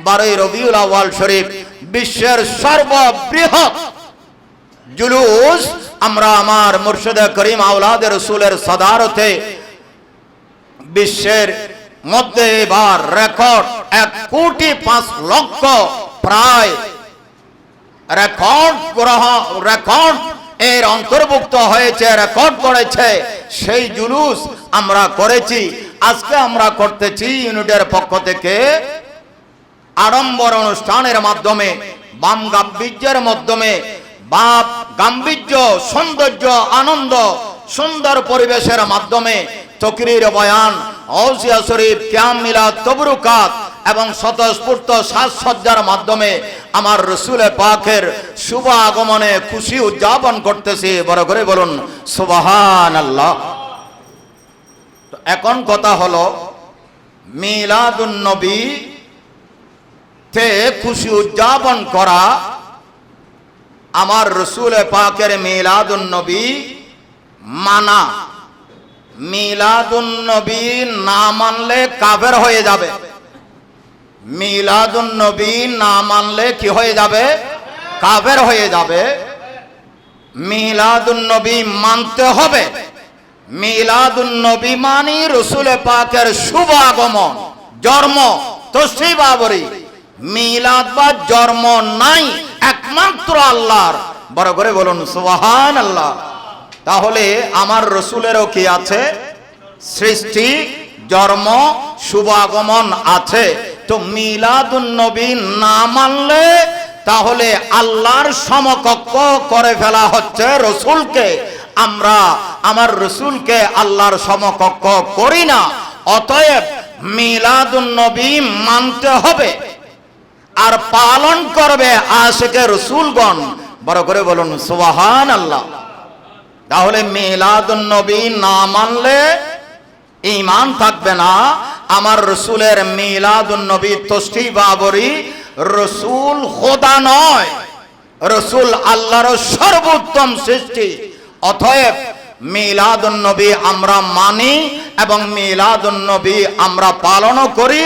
12 রবিউল আউয়াল শরীফ বিশ্বের সর্ববৃহৎ জুলুস আমরা আমার মুর্শিদে করিম আওলাদে রাসূলের সাদারতে বিশ্বের মধ্যে এবার রেকর্ড 1,05,00,000 প্রায় রেকর্ড এর অন্তর্ভুক্ত হয়েছে, রেকর্ড করেছে। সেই জুলুস আমরা করেছি। আজকে আমরা করতেছি ইউনিটের পক্ষ থেকে আড়ম্বর অনুষ্ঠানের মাধ্যমে, বাম গাম্ভীর্যের মাধ্যমে, বাপ গাম্ভীর্য, সৌন্দর্য, আনন্দ, সুন্দর পরিবেশের মাধ্যমে তকরির বয়ান, আউসিয়া শরীফ, কিয়াম মিলাদ, তবরুকাত এবং স্বতঃস্ফূর্ত সাজসজ্জার মাধ্যমে আমার রসুলে পাকের শুভ আগমনে খুশি উদযাপন করতেছি। বড় করে বলুন সুবহানাল্লাহ। তো এখন কথা হলো মিলাদুন নবী তে খুশি উদযাপন করা, আমার রসুলে পাকের মিলাদুন নবী মানা। মিলাদুন নবী না মানলে কাফের হয়ে যাবে। মিলাদুন নবী না মানলে কি হয়ে যাবে? কাফের হয়ে যাবে। মিলাদুন নবী মানতে হবে। মিলাদুন নবী মানে রসুল পাকের শুভ আগমন, জন্ম, তশরিফ আবরি। মিলাদ বা জন্ম নাই, একমাত্র আল্লাহর। বড় করে বলুন সুবহানাল্লাহ। তাহলে আমার রসুলেরও কি আছে? সৃষ্টি, জন্ম, শুভ আগমন আছে। তো মিলাদুন নবী না মানলে তাহলে আল্লাহর সমকক্ষ করে ফেলা হচ্ছে রসুলকে। আমরা আমার রসুলকে আল্লাহর সমকক্ষ করি না। অতএব মিলাদুন নবী মানতে হবে আর পালন করবে আশিকে রসুলগণ। বড় করে বলুন সুবহানাল্লাহ। তাহলে মিলাদুন নবী না মানলে ঈমান থাকবে না। আমার রসুলের মিলাদুন নবী তশরিফ আবরি, রসুল খোদা নয়, রসুল আল্লাহর সর্বোত্তম সৃষ্টি। অতএব মিলাদুন নবী আমরা মানি এবং মিলাদুন নবী আমরা পালনও করি।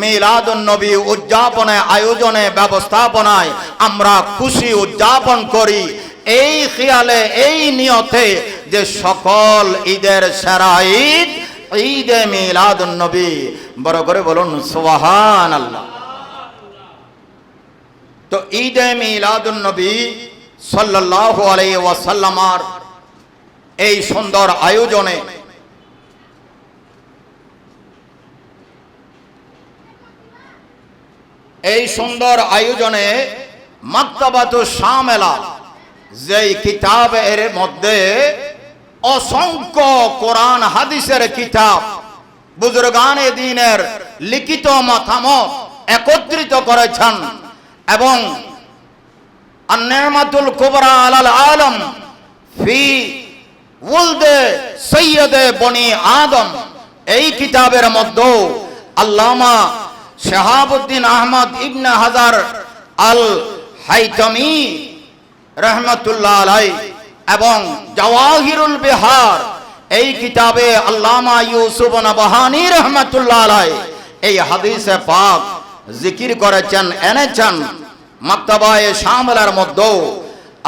মিলাদুন নবী উদযাপনে, আয়োজনে, ব্যবস্থাপনায় আমরা খুশি উদযাপন করি এই খেয়ালে, এই নিয়তে যে সকল ঈদের সেরা ঈদ ঈদে মিলাদুন নবী। বড় করে বলুন সুবহানাল্লাহ। তো ঈদে মিলাদুন নবী সাল্লাল্লাহু আলাইহি ওয়াসাল্লামের এই সুন্দর আয়োজনে মাকতাবাতুশ শামেলা যেই কিতাবের মধ্যে অসংখ্য কোরআন হাদিসের কিতাব, বুজুর্গানে দ্বীনের লিখিত মতামত একত্রিত করেছেন এবং আন-নি'মাতুল কুবরা আলাল আলম ফি ওয়ালদে সৈয়দে বনি আদম, এই কিতাবের মধ্যে আল্লামা শাহাবুদ্দিন আহমদ ইবনে হাজার আল হাইতামি রহমতুল্লাহ আলাইহি এবং জাওয়াহিরুল বিহার, এই কিতাবে আল্লামা ইউসুফ নবহানী রহমতুল্লাহ আলাইহি এই হাদিসে পাক জিকির করেছেন, এনেছেন। মাকতাবায়ে শামেলার মধ্যে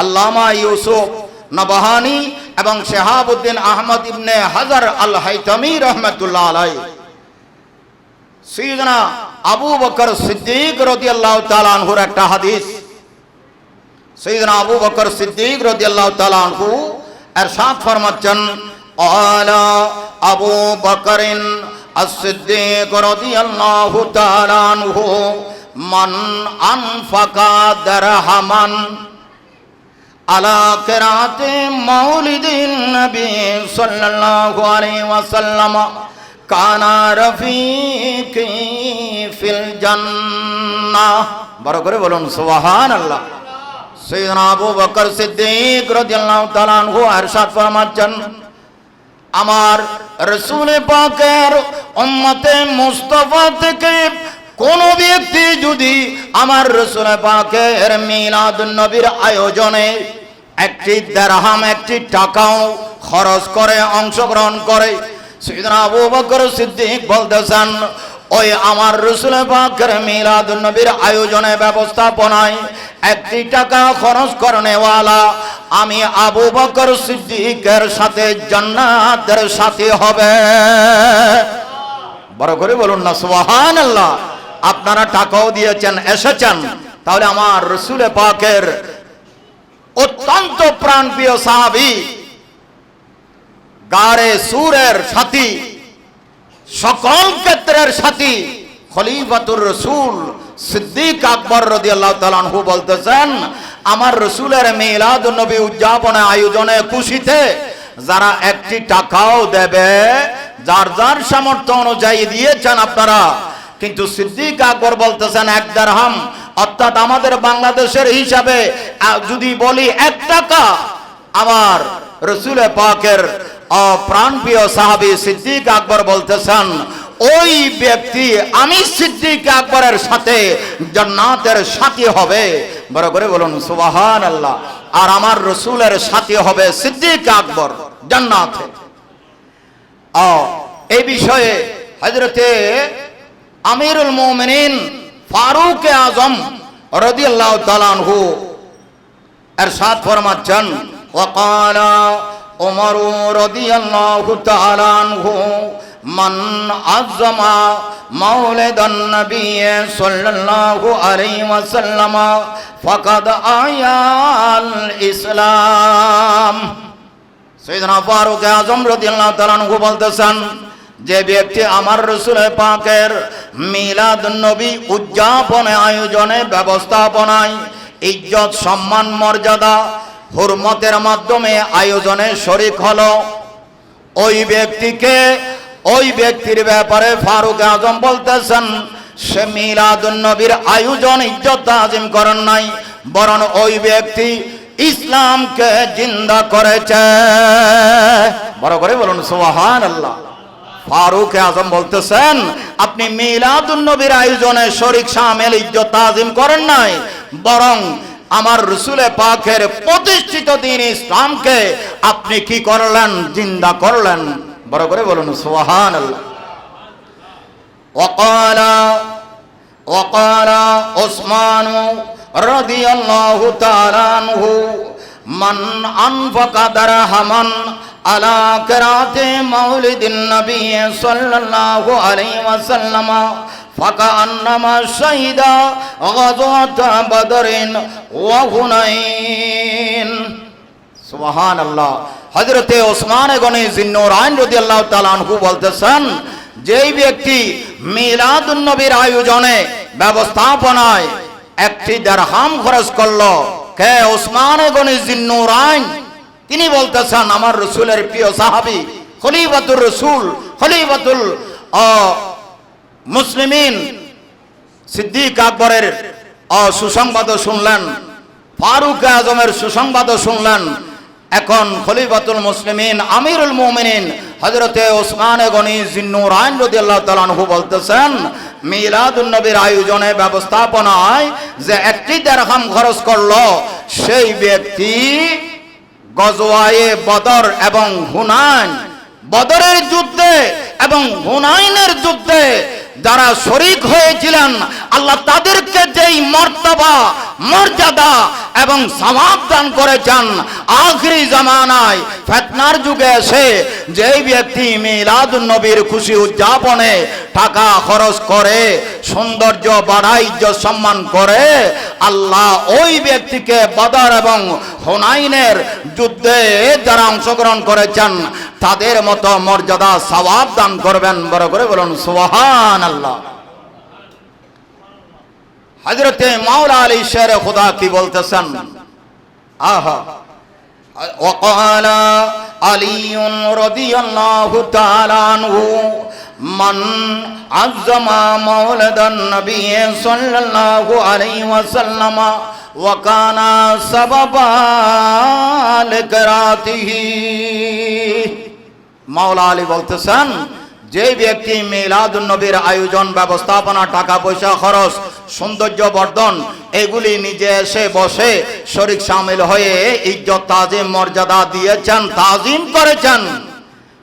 আল্লামা ইউসুফ নবহানী এবং শাহাবুদ্দিন আহমদ ইবনে হাজার আল হাইতামি রহমতুল্লাহ আলাইহি সাইয়েদনা আবু বকর সিদ্দিক রাদিয়াল্লাহু তাআলা আনহুর একটা হাদিস। সাইয়েদনা আবু বকর সিদ্দিক রাদিয়াল্লাহু তাআলা আনহু ইরশাদ ফরমাচ্ছেন, আলা আবু বকরিন as-সিদ্দিক রাদিয়াল্লাহু তাআলা আনহু মান আনফাকা দিরহামান আলা কিরাতে মাউলিদিন নবী সাল্লাল্লাহু আলাইহি ওয়াসাল্লাম কানা রফিকি ফিল জান্নাহ। বড় করে বলুন সুবহানাল্লাহ। সাইয়েদনা আবু বকর সিদ্দিক রাদিয়াল্লাহু তাআলা আনহু ইরশাদ ফরমাচ্ছেন, আমার রাসূল পাকের উম্মতে মুস্তাফা থেকে কোন ব্যক্তি যদি আমার রাসূল পাকের মিলাদুন নবীর আয়োজনে একটি দিরহাম, একটি টাকাও খরচ করে, অংশগ্রহণ করে, সাইয়েদনা আবু বকর সিদ্দিক বলতেছেন, ওই আমার রাসূল পাকের মিলাদুন নবীর আয়োজনে ব্যবস্থাপনায় 1 টাকা খরচ করনেওয়ালা আমি আবু বকর সিদ্দিকের সাথে জান্নাতের সাথী হবে। বড় করে বলুন না সুবহানাল্লাহ। আপনারা টাকাও দিয়েছেন, এসেছেন, তাহলে আমার রাসূল পাকের অত্যন্ত প্রাণপ্রিয় সাহাবী, গারে সুরের সাথী, সকল ক্ষেত্রের সাথী খলিফাতুর রাসূল সিদ্দিক আকবর রাদিয়াল্লাহু তাআলা আনহু বলতেছেন, আমার রাসূলের মিলাদুন নবী উদযাপনে আয়োজনে খুশিতে যারা 1 টাকাও দেবে, যার যার সামর্থ্য অনুযায়ী দিয়েছেন আপনারা, কিন্তু সিদ্দিক আকবর বলতেছেন 1 দিরহাম, অর্থাৎ আমাদের বাংলাদেশের হিসাবে যদি বলি 1 টাকা, আমার রাসূল পাকের প্রাণপ্রিয় সাহাবী সিদ্দিক আকবর বলতেছেন ওই ব্যক্তি আমি সিদ্দিক আকবরের সাথে জান্নাতের সাথী হবে। বড় করে বলুন সুবহানাল্লাহ। আর আমার রাসূলের সাথী হবে সিদ্দিক আকবর জান্নাতে। এই বিষয়ে হযরতে আমিরুল মুমিনিন ফারুক আযম রাদিয়াল্লাহু তাআলা আনহু ইরশাদ ফরমাচ্ছেন, ওয়াকালা উমর রাদিয়াল্লাহু তাআলা আনহু মান আযমা মাওলিদান নবী সাল্লাল্লাহু আলাইহি ওয়াসাল্লাম ফাকাদ আয়াল ইসলাম। সাইয়েদনা ফারুক আযম রাদিয়াল্লাহু তাআলা আনহু বলতেছেন, যে ব্যক্তি আমার রাসূল পাকের মিলাদুন নবী উদযাপনে আয়োজনে ব্যবস্থাপনায় ইজ্জত সম্মান মর্যাদা হুরমতের মাধ্যমে আয়োজনে শরীক হলো, ওই ব্যক্তির ব্যাপারে ফারুক আযম বলতেছেন সে মিলাদুন নবীর আয়োজন ইজ্জত তাজিম করেন নাই, বরং ওই ব্যক্তি ইসলামকে জিন্দা করেছে। বড় করে বলুন সুবহানাল্লাহ। ফারুক আযম বলতেছেন আপনি মিলাদুন নবীর আয়োজনে শরীক শামিল ইজ্জত তাজিম করেন নাই, বরং আমার রাসূল পাকের প্রতিষ্ঠিত দ্বীন ইসলামকে আপনি কি করলেন? জিন্দা করলেন। বড় করে বলুন সুবহানাল্লাহ। ওয়াকালা উসমান রাদিয়াল্লাহু তাআলা আনহু মান আনফাকা দিরহামান আলা কিরাতে মাউলিদিন নবী সাল্লাল্লাহু আলাইহি ওয়াসাল্লাম ফাকান্নামা শাহিদা গাযওয়াত বদরিন ওয়া হুনাইন। সুবহানাল্লাহ। হযরতে ওসমান গনি জিন্নুরাইন রাদিয়াল্লাহু তাআলা আনহু বলতেছেন, যেই ব্যক্তি মিলাদুন নবীর আয়োজনে ব্যবস্থাপনায় 1 দিরহাম খরচ করলো, কে? ওসমান গনি জিন্নুরাইন। তিনি বলতেছেন আমার রাসূলের প্রিয় সাহাবী খলিফাতুর রাসূল, খলিফাতুল মুসলিমিন সিদ্দিক আকবরের সুসংবাদ শুনলেন, ফারুক আযমের সুসংবাদ শুনলেন। এখন খলিফাতুল মুসলিমিন আমিরুল মুমিনিন হযরতে ওসমান গনি জিন্নুরাইন রাদিয়াল্লাহু তাআলা আনহু বলতেছেন, মিলাদুন নবীর আয়োজনে ব্যবস্থাপনায় যে 1 দিরহাম খরচ করলো, সেই ব্যক্তি গজওয়ায়ে বদর এবং হুনাইন, বদরের যুদ্ধে এবং হুনাইনের যুদ্ধে যারা শরীক হয়েছিলেন, আল্লাহ তাদেরকে যেই মর্তবা মর্যাদা এবং সওয়াব দান করেছেন, আখিরি জামানায় ফিতনার যুগে এসে যেই ব্যক্তি মিলাদুন নবীর খুশি উদযাপনে টাকা খরচ করে, সৌন্দর্য বাড়ায়, ইজ্জত সম্মান করে, আল্লাহ ওই ব্যক্তিকে বদর এবং হুনাইনের যুদ্ধে যারা অংশগ্রহণ করেছেন তাদের মতো মর্যাদা সওয়াব দান করবেন। বড় করে বলুন সুবহানাল্লাহ। হযরতে মাওলা আলী শের খুদা কি বলতেছেন? আহা, ওয়াকালা আলীউন রাদিয়াল্লাহু তাআলা আনহু মান আযযামা মাওলাদান নবী সাল্লাল্লাহু আলাইহি ওয়াসাল্লাম ওয়া কানা সাবাবাল কিরাতিহি। মাওলা আলী বলতেছেন, যে ব্যক্তি মিলাদুন নবীর আয়োজন ব্যবস্থাপনা টাকা পয়সা খরচ সৌন্দর্য বর্ধন এগুলি নিজে এসে বসে শরীক শামিল হয়ে ইজ্জত তাজিম মর্যাদা দিয়েছেন, তাজিম করেছেন,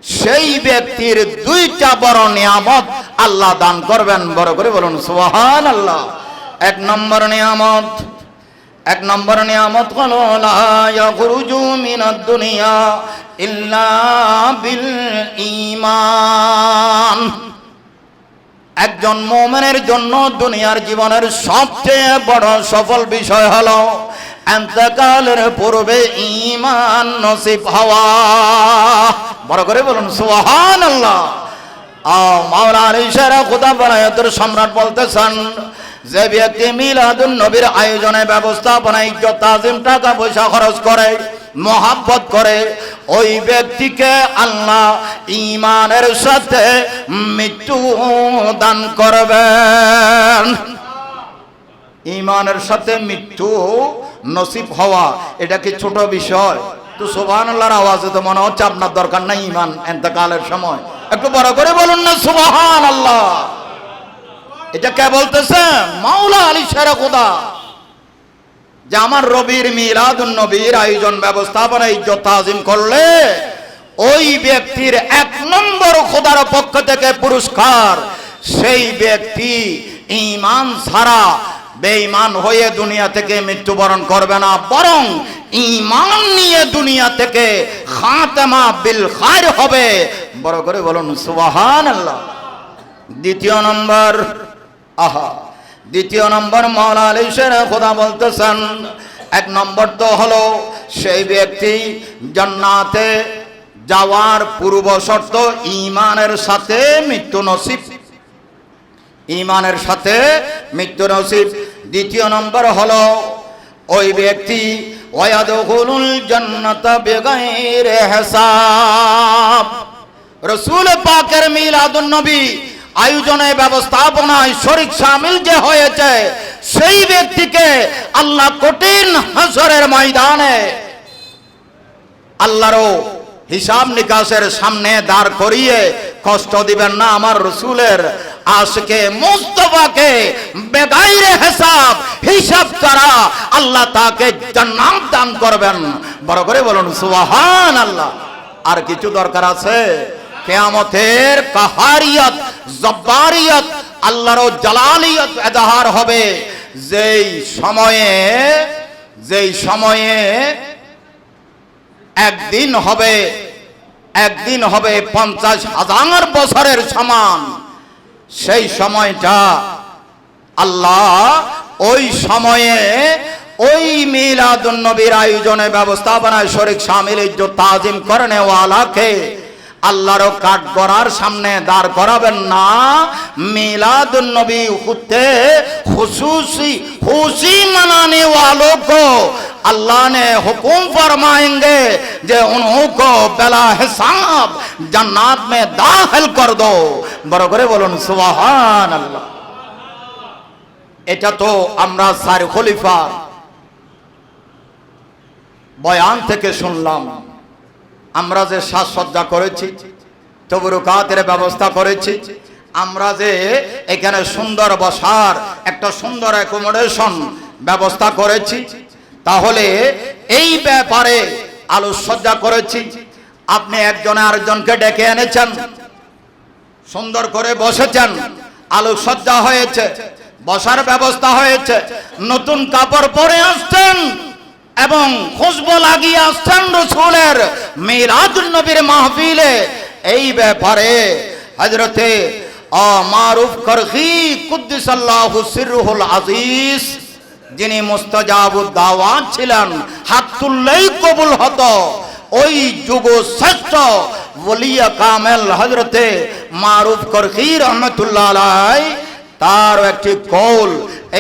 সেই ব্যক্তির দুইটা বড় নিয়ামত আল্লাহ দান করবেন। বড় করে বলুন সুবহানাল্লাহ। এক নম্বর নিয়ামত হলো লা ইয়াখরুজু মিনাদ দুনিয়া ইল্লা বিল ঈমান। একজন মুমিনের জন্য দুনিয়ার জীবনের সবচেয়ে বড় সফল বিষয় হলো ইন্তেকালের পূর্বে ঈমান নসিব হওয়া। বড় করে বলুন সুবহানাল্লাহ। মাওলানা আলী শের খুদা বলায়তের সম্রাট বলতেছেন, যে ব্যক্তি মিলাদুন নবীর আয়োজনে ব্যবস্থাপনা ইজ্জত তাজিম টাকা পয়সা খরচ করে মহাব্বত করে, ওই ব্যক্তিকে আল্লাহ ঈমানের সাথে মৃত্যু দান করবেন। ঈমানের সাথে মৃত্যু নসিব হওয়া এটা কি ছোট বিষয়? তো সুবহানাল্লাহর আওয়াজে তো মনে হচ্ছে আপনার দরকার নাই ঈমান ইন্তেকালের সময়। একটু বড় করে বলুন না সুবহানাল্লাহ। এটা কে বলতেছে? মাওলানা আলী শের খুদা। যে আমার রবির মিলাদুন নবীর আয়োজন ব্যবস্থাপনা ইজ্জত তাজিম করলে ওই ব্যক্তির 1 নম্বর খোদার পক্ষ থেকে পুরস্কার, সেই ব্যক্তি ঈমান ছাড়া বেঈমান হয়ে দুনিয়া থেকে মৃত্যুবরণ করবে না, বরং ঈমান নিয়ে দুনিয়া থেকে খাতেমা বিল খায়র হবে। বড় করে বলুন সুবহানাল্লাহ। দ্বিতীয় নম্বর মাওলানা আলী শের খুদা বলতেছেন, 1 নম্বর তো হলো সেই ব্যক্তি জান্নাতে যাওয়ার পূর্ব শর্ত ঈমানের সাথে মৃত্যু নসিব। ঈমানের সাথে মৃত্যু নসিব। দ্বিতীয় নম্বর হলো ওই ব্যক্তি ওয়ায়াদখুলুল জান্নাতা বিগাইরি হিসাব। রাসূল পাকের মিলাদুন নবী আয়োজনে ব্যবস্থাপনায় শরীক শামিল যে হয়েছে, সেই ব্যক্তিকে আল্লাহ কঠিন হাসরের ময়দানে আল্লাহরও হিসাব নিকাশের সামনে দাঁড় করিয়ে কষ্ট দিবেন না। আমার রাসূলের আশিকে মুস্তাফাকে বেগাইরে হিসাব ছাড়া আল্লাহ তাকে জান্নাত দান করবেন। বড় করে বলুন সুবহানাল্লাহ। আর কিছু দরকার আছে? কিয়ামতের কাহারিয়ত জব্বারিয়ত আল্লাহর জালালিয়ত এজাহার হবে যেই সময়ে একদিন হবে 50,000 বছরের সমান। সেই সময়টা আল্লাহ ওই সময়ে ওই মিলাদুন নবীর আয়োজনে ব্যবস্থাপনায় শরীক শামিল ইজ্জত তাজিম করনে ওয়ালাকে আল্লাহর কাঠ গড়ার সামনে দাঁড় করাবেন না। मिलादुन नबी खुदे खुशी मनाने वालों को अल्लाह ने हुक्म फरमाएंगे जे उनको बिला हिसाब जन्नत में दाखिल कर दो। बड़ो करे बोलुन सुबहान अल्लाह। এটা তো আমরা চার খলিফার বয়ান থেকে শুনলাম। আমরা যে সাজসজ্জা করেছি, তবরুকাতের ব্যবস্থা করেছি, আমরা যে এখানে সুন্দর বসার একটা সুন্দর অ্যাকোমোডেশন ব্যবস্থা করেছি, তাহলে এই ব্যাপারে আলোচনা করেছি। আপনি একজন আরেকজনকে ডেকে এনেছেন, সুন্দর করে বসেছেন, আলোচনা হয়েছে, বসার ব্যবস্থা হয়েছে, নতুন কাপড় পরে আসছেন এবং খুশবু লাগিয়ে আসছেন রাসূলের মিলাদুন নবীর মাহফিলে। এই ব্যাপারে হযরতে মারুফ করখি কুদ্দিসাল্লাহু সিররুল আজিজ, যিনি মুস্তাজাবুদ দাওয়াত ছিলেন, হাত তুললেই কবুল হতো, ওই যুগ শ্রেষ্ঠ ওলিয়া কামেল হযরতে মারুফ করখি রহমাতুল্লাহ আলাইহি তার একটি কৌল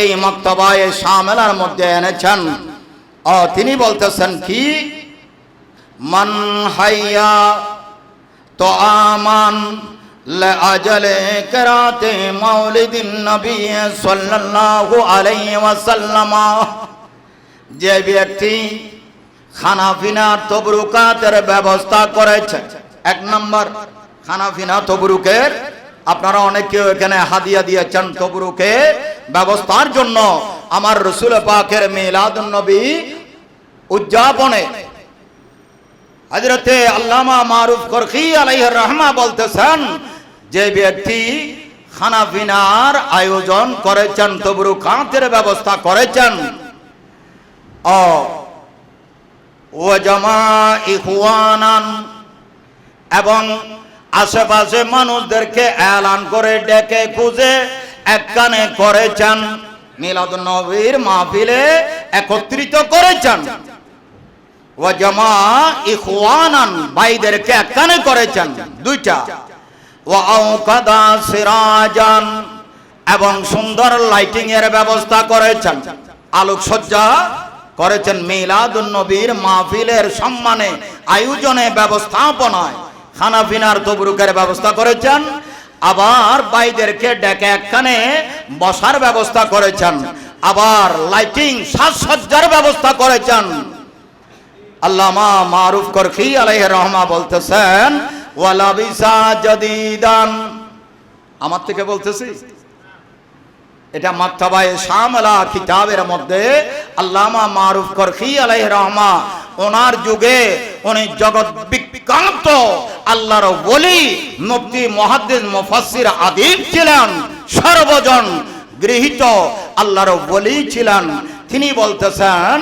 এই মক্তবায়ে শামিলার মধ্যে এনেছেন। তিনি বলতেছেন কি, মান হাইয়া তো আমান লাআজালে কিরাতে মাউলিদিন নবী সাল্লাল্লাহু আলাইহি ওয়াসাল্লাম, যে ব্যক্তি খানাফিনা তবরুকাতের ব্যবস্থা করেছে। এক নম্বর খানাফিনা তবরুকের, আপনারা অনেকেও এখানে হাদিয়া দিয়েছেন তবরুকে ব্যবস্থার জন্য আমার রাসূল পাকের মিলাদুন নবী উদযাপনে। হযরতে আল্লামা মারুফ করখি আলাইহির রহমা বলতেছেন, যে ব্যক্তি খানা পিনার আয়োজন করেছেন, তবরুকাতের ব্যবস্থা করেছেন, ও জামা ইখওয়ানান, এবং আশেপাশে মানুষদেরকে এলান করে ডেকে খুঁজে একখানে করেছেন, মিলাদুন নবীর মাহফিলে একত্রিত করেছেন, ও জামা ইখওয়ানান, ভাইদেরকে একখানে করেছেন, দুইটা, ও আওকাদা সিরাজান, এবং সুন্দর লাইটিং এর ব্যবস্থা করেছেন, আলোকসজ্জা করেছেন, মিলাদুন নবীর মাহফিলের সম্মানে আয়োজনে ব্যবস্থাপনায় খানা পিনার তবরুকের ব্যবস্থা করেছেন, আবার ভাইদেরকে ডেকে একখানে বসার ব্যবস্থা করেছেন, আবার লাইটিং সাজসজ্জার ব্যবস্থা করেছেন। আল্লামা মারুফ করখি আলাইহির রহমা বলতেছেন, ওয়ালাবিসা জাদিদান, আমার থেকে বলতেছি, এটা মাকতাবায়ে শামলা কিতাবের মধ্যে আল্লামা মারুফ করখি আলাইহির রহমা ওনার যুগে উনি জগৎ বিখ্যাত আল্লাহর ওলি, মুফতি, মুহাদ্দিস, মুফাসসির, আদিব ছিলেন, সর্বজন গৃহীত আল্লাহর ওলি ছিলেন। তিনি বলতেছেন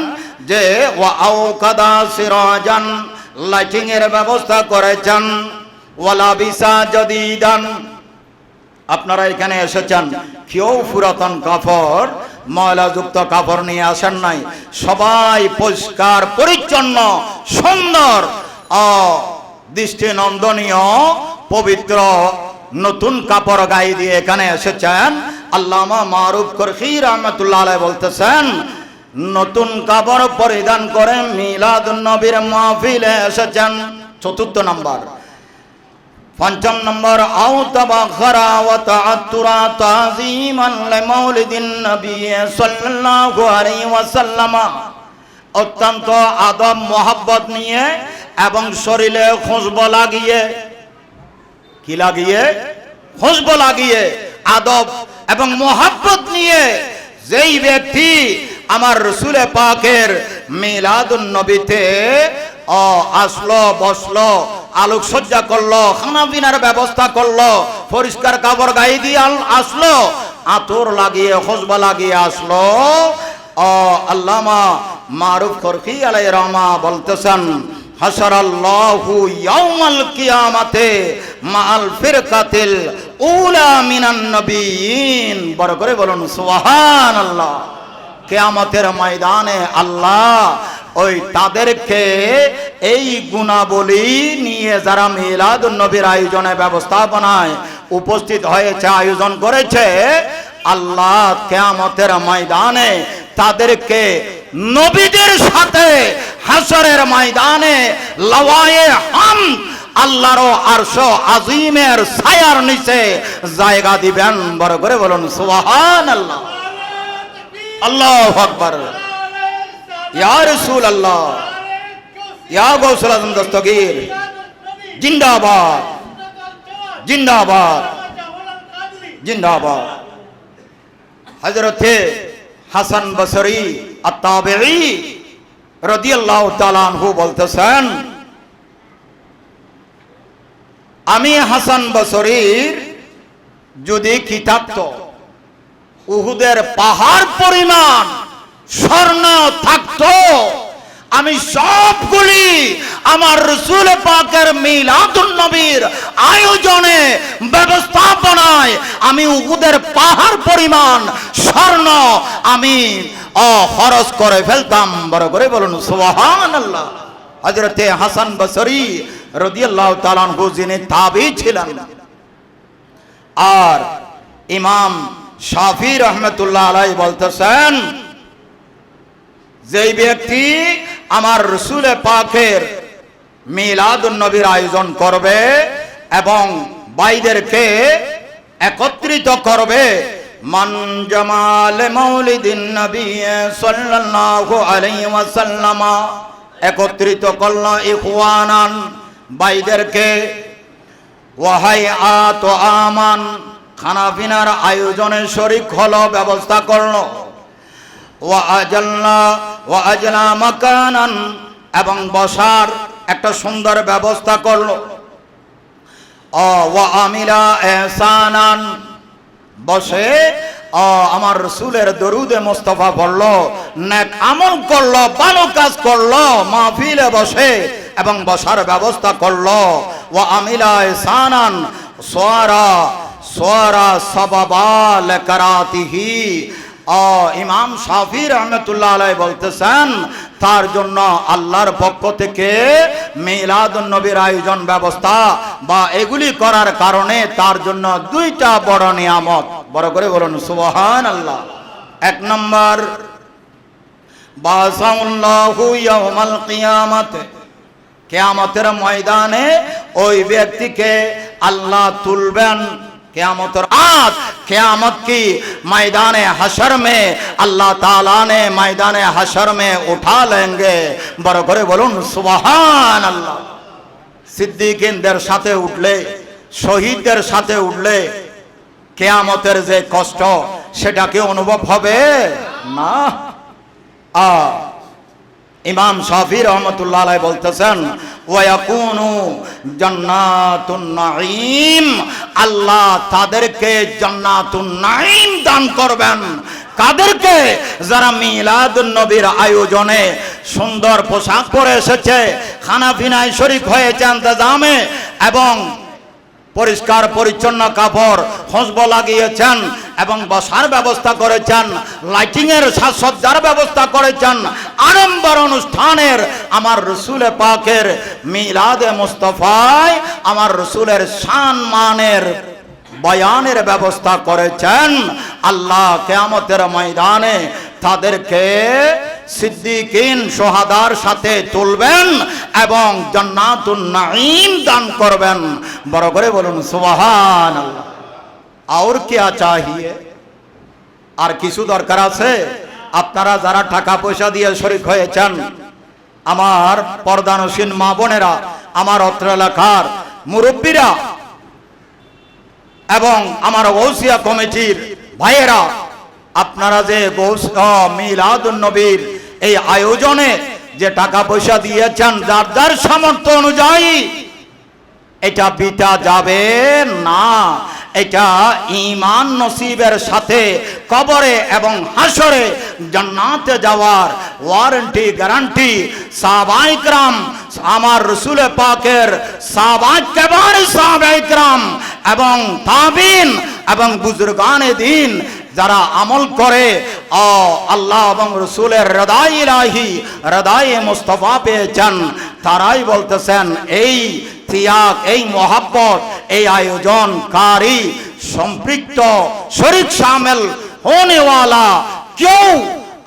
যে ওয়া আওকাদা সিরাজান, লাইটিং এর ব্যবস্থা করেছেন, ওয়ালা বিসা জাদিদান, আপনারা এখানে এসেছেন, কেউ পুরাতন কাপড় ময়লাযুক্ত কাপড় নিয়ে আসেন নাই, সবাই পরিষ্কার পরিচ্ছন্ন সুন্দর দৃষ্টিনন্দনীয় পবিত্র নতুন কাপড় গায়ে দিয়ে এখানে এসেছেন। আল্লামা মারুফ করখি রাহমাতুল্লাহ আলাইহি বলতেছেন, নতুন কাপড় পরিধান করে মিলাদুন নবীর মাহফিলে এসেছেন। চতুর্থ নম্বর। পঞ্চম নম্বর, আও তাবাখরা ওয়া তাআত্তুরা তাযীমান লিমাউলিদিন নবী সাল্লাল্লাহু আলাইহি ওয়াসাল্লাম, অত্যন্ত আদব মোহাব্বত নিয়ে এবং শরীরে খুশবু লাগিয়ে, কি লাগিয়ে? খুশবু লাগিয়ে, আদব এবং মোহাব্বত নিয়ে যেই ব্যক্তি আমার রাসূল পাকের মিলাদুন নবীতে আসলো, বসলো, আলোকসজ্জা করলো, খানা পিনার ব্যবস্থা করলো, পরিষ্কার কাপড় গায়ে দিয়ে আসলো, আতর লাগিয়ে খুশবু লাগিয়ে আসলো, আল্লামা মারুফ করখি আলাইহির রহমা বলতেছেন, হাশারাল্লাহু ইয়াউমাল কিয়ামাতে মাআল ফিরকাতিল উলা মিনান নবিয়িন। বড় করে বলুন সুবহানাল্লাহ। কিয়ামতের ময়দানে আল্লাহ ওই তাদেরকে এই গুণাবলী নিয়ে যারা মিলাদুন নবীর আয়োজনে ব্যবস্থাপনায় উপস্থিত হয়েছে, আয়োজন করেছে, আল্লাহ কিয়ামতের ময়দানে তাদেরকে নবীদের সাথে হাসরের ময়দানে লাওয়ায়ে হামদ আল্লাহর আরশ আজিমের ছায়ার নিচে জায়গা দিবেন। বড় করে বলুন সুবহানাল্লাহ। আল্লাহু আকবার। ইয়া রাসূলুল্লাহ, ইয়া গাউসুল আজম দস্তগীর, জিন্দাবাদ, জিন্দাবাদ, জিন্দাবাদ। হযরতে হাসান বসরি আত-তাবিঈ রাদিয়াল্লাহু তাআলা আনহু বলতেছেন, আমি হাসান বসরির যদি কি থাকতো, উহুদের পাহাড় পরিমাণ স্বর্ণ থাকতো, আমি সবগুলি আমার রাসূল পাকের মিলাদুন নবীর আয়োজনে ব্যবস্থাপনায় আমি উহুদের পাহাড় পরিমাণ স্বর্ণ আমি খরচ করে ফেলতাম। বড় করে বলুন সুবহানাল্লাহ। হযরতে হাসান বসরি রাদিয়াল্লাহু তাআলা আনহু যিনি তাবী ছিলেন, আর ইমাম শাফি রাহমাতুল্লাহ আলাইহি বলতেছেন, যেই ব্যক্তি আমার রাসূল পাকের মিলাদুন নবীর আয়োজন করবে এবং ভাইদেরকে একত্রিত করবে, মান জামাল মাউলিদিন নবী সাল্লাল্লাহু আলাইহি ওয়াসাল্লাম, একত্রিত করলো ইখওয়ানান ভাইদেরকে, ওয়াহাইআত আমান খানা পিনার আয়োজনে শরীক হলো, ব্যবস্থা করলো, ওয়া আজলা মাকানান এবং বসার একটা সুন্দর ব্যবস্থা করলো। ওয়া আমিলা ইহসানান, বসে আমার রাসূলের দরুদে মুস্তাফা পড়লো, নেক আমল করলো, ভালো কাজ করলো, মাহফিলে বসে এবং বসার ব্যবস্থা করলো। ওয়া আমিলা ইহসানান সোয়ারা সাবাবা লিকারাতিহি। ইমাম শাফি রহমতুল্লাহ আলাইহি বলতেছেন, তার জন্য আল্লাহর পক্ষ থেকে মিলাদুন নবীর আয়োজন ব্যবস্থা বা এগুলি করার কারণে তার জন্য দুইটা বড় নিয়ামত। বড় করে বলুন সুবহানাল্লাহ। এক নম্বর, বাসাউল্লাহু ইয়াউমাল কিয়ামাতে, কিয়ামতের ময়দানে ওই ব্যক্তিকে আল্লাহ তুলবেন। क़यामत की मैदान हशर में अल्लाह ताला ने मैदान हशर में उठा लेंगे। बड़ो करे बोलुन सुबहान अल्लाह। सिद्दीकीनদের সাথে উঠলে, শহীদদের সাথে উঠলে কিয়ামতের যে কষ্ট সেটা কি অনুভব হবে না? ইমাম শাফি রহমতুল্লাহ আলাইহি বলতেছেন, ওয়ায়াকুনু জান্নাতুন নাঈম, আল্লাহ তাদেরকে জান্নাতুন নাঈম দান করবেন। কাদেরকে? যারা মিলাদুন নবীর আয়োজনে সুন্দর পোশাক পরে এসেছে, খানাপিনায় শরীক হয়েছে ইন্তজামে, এবং পরিষ্কার পরিচ্ছন্ন কাপড় খুশবু লাগিয়েছেন এবং বসার ব্যবস্থা করেছেন, লাইটিং এর সাজসজ্জার ব্যবস্থা করেছেন, আড়ম্বর অনুষ্ঠানের আমার রসুল পাকের মিলাদে মুস্তাফায় আমার রসুলের শান মানের বয়ানের ব্যবস্থা করেছেন। আল্লাহ কিয়ামতের ময়দানে তাদেরকে সিদ্দিকিন শোহাদার সাথে তুলবেন এবং জান্নাতুন নাঈম দান করবেন। বড় করে বলুন সুবহানাল্লাহ। আর কি চাহিয়ে? আর কিছু দরকার আছে? আপনারা যারা টাকা পয়সা দিয়ে শরীক হয়েছেন, আমার পর্দানসীন মা বোনেরা, আমার অত্র এলাকার মুরব্বীরা এবং আমার গৌসিয়া কমিটির ভাইয়েরা, আপনারা যে মিলাদুন নবীর এই আয়োজনে যে টাকা পয়সা দিয়েছেন যার যার সামর্থ্য অনুযায়ী, এটা বিটা যাবে না। এটা ঈমান নসিবের সাথে কবরে এবং হাসরে জান্নাতে যাওয়ার ওয়ারেন্টি, গ্যারান্টি সাহাবায়ে কিরাম, আমার রাসূল পাকের সাহাবায়ে কিরাম এবং তাবিন এবং বুজুর্গানে দিন যারা আমল করে আল্লাহ এবং রসুলের হৃদয় ইলাহি, হৃদয়ে মুস্তাফা পেয়েছেন, তারাই বলতেছেন এই ত্যাগ, এই মোহাব্বত, এই আয়োজনকারী সম্পৃক্ত শরীক শামিল হোনেওয়ালা কেউ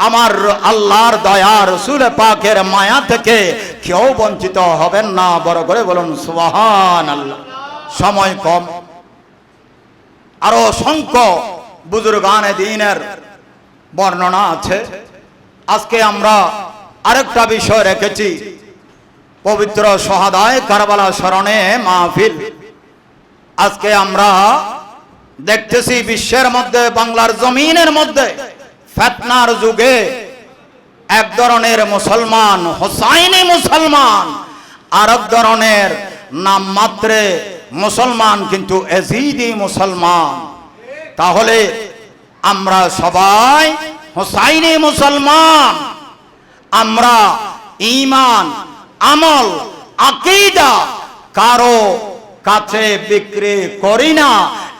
আমার আল্লাহর দয়া, রসুল পাকের মায়া থেকে কেউ বঞ্চিত হবেন না। বড় করে বলুন সুবহানাল্লাহ। সময় কম, আরো অসংখ্য বুজুর্গানে দ্বীনের বর্ণনা আছে। আজকে আমরা আরেকটা বিষয় রেখেছি, পবিত্র শহাদায়ে কারবালা স্মরণে মাহফিল। আজকে আমরা দেখতেছি বিশ্বের মধ্যে, বাংলার জমিনের মধ্যে ফিতনার যুগে এক ধরনের মুসলমান হোসাইনি মুসলমান, আর এক ধরনের নামমাত্রে মুসলমান কিন্তু এজিদি মুসলমান। তাহলে আমরা সবাই হোসাইনি মুসলমান। আমরা ঈমান, আমল, আকীদা কারো কাছে বিক্রি করি না।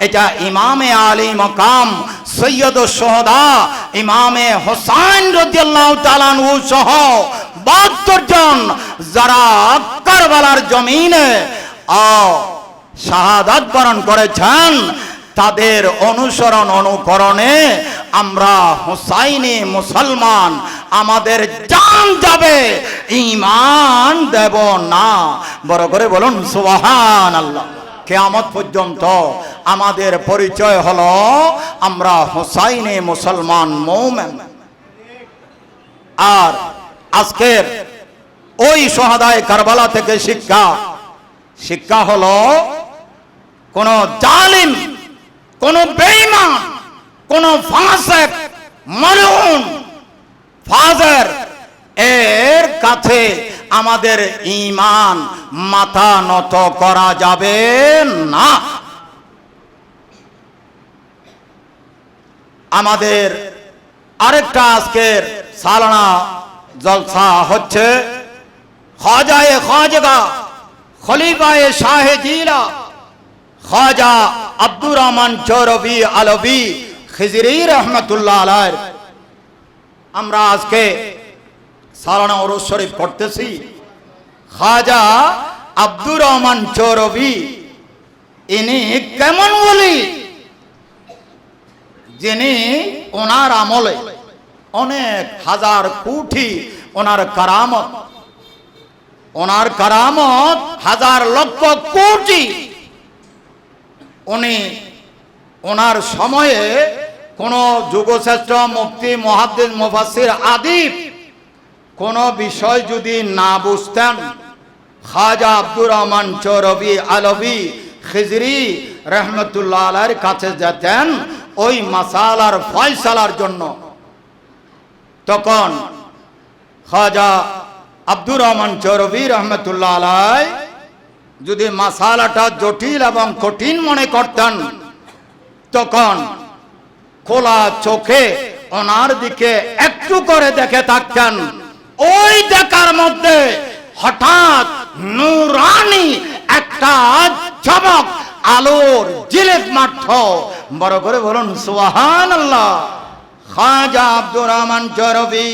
এটা ইমামে আলী মাকাম সৈয়দুশ শুহাদা ইমামে হোসাইন রাদিয়াল্লাহু তাআলা আনহু সহ 72 জন যারা কারবালার জমিনে শাহাদাত বরণ করেছেন, তাদের অনুসরণ অনুকরণে আমরা হোসাইনি মুসলমান। আমাদের জান যাবে, ঈমান দেব না। বড় করে বলুন সুবহানাল্লাহ। কিয়ামত পর্যন্ত আমাদের পরিচয় হলো আমরা হোসাইনি মুসলমান মুমিন। আর আজকের ওই শহাদায়ে কারবালা থেকে শিক্ষা হলো কোন জালিম, কোন বেঈমান, কোন ফাসিক, মালউন, ফাজের এর কাছে আমাদের ঈমান মাথা নত করা যাবে না। আমাদের আরেকটা আজকের সালানা জলসা হচ্ছে খাজায়ে খাজগা খলিফায়ে শাহে জিলা খাজা আব্দুর রহমান চৌরভী আলভী খিজরি রহমতুল্লাহ আলাইহি। আমরা আজকে সালানা ওরস শরীফ পড়তেছি। খাজা আব্দুর রহমান চৌরভী ইনি কেমন বলি, যিনি ওনার আমলে অনেক হাজার কোটি ওনার কারামত হাজার লক্ষ কোটি। উনি ওনার সময়ে কোন যুগশ্রেষ্ঠ মুফতি মুহাদ্দিস মুফাসসির আদিব কোন বিষয় যদি না বুঝতেন, খাজা আব্দুর রহমান চৌরভী আলভী খিজরি রহমতুল্লাহ আলাইহির কাছে যেতেন ওই মাসালার ফয়সালার জন্য। তখন খাজা আব্দুর রহমান চৌরভী রহমতুল্লাহ আলাইহি যদি মাসালাটা জটিল এবং কঠিন মনে করতেন, তখন খোলা চোখে ওনার দিকে একটু করে দেখে থাকতেন। ওই দেখার মধ্যে হঠাৎ নূরানি একটা চমক আলোর জিলেক মাঠ। বড় করে বলুন সুবহানাল্লাহ। খাজা আব্দুর রহমান চৌরভী